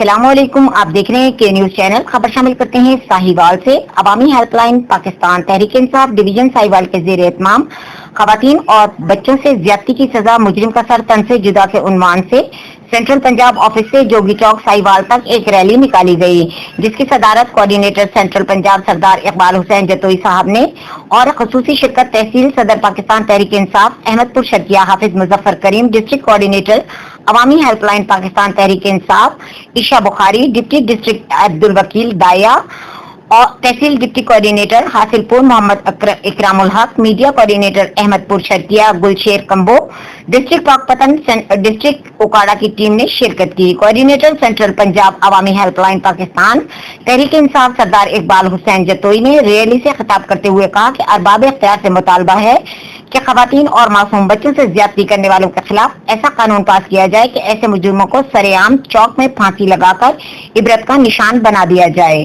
अस्सलाम वालेकुम। आप देख रहे हैं के न्यूज चैनल। खबर शामिल करते हैं साहिवाल से। अवामी हेल्पलाइन पाकिस्तान तहरीक इंसाफ डिवीजन साहिवाल के जेर एहतमाम खवातीन और बच्चों से ज्यादती की सजा मुजरिम का सर तन से जुदा के उन्वान से सेंट्रल पंजाब ऑफिस से जोगी चौक साहिवाल तक एक रैली निकाली गई, जिसकी सदारत कोऑर्डिनेटर सेंट्रल पंजाब सरदार इकबाल हुसैन जतोई साहब ने और खसूसी शिरकत तहसील सदर Pakistan Tehreek Insaf Ahmedpur Sharqia Hafiz Muzaffar Karim, district coordinator Awami helpline Pakistan Tehreek Insaf Isha Bukhari, deputy district Abdul Wakeel Daya और तहसील deputy coordinator Hasilpur Mohammad Ikramul Haq, media coordinator Ahmedpur Sharqia Gulsher Kamboh, district Pakpattan district Okara की टीम ने शिरकत की। Coordinator central Punjab Awami helpline Pakistan Tehreek इंसाफ सरदार इकबाल हुसैन जतोई ने रैली से खिताब करते हुए कहा कि अरबाब इख्तियार से मुतालबा है कि खवातीन और मासूम बच्चों से ज्यादती करने वालों के खिलाफ ऐसा कानून पास किया जाए कि ऐसे मुजरिमों को सरेआम चौक में फांसी लगाकर इबरत का निशान बना दिया जाए।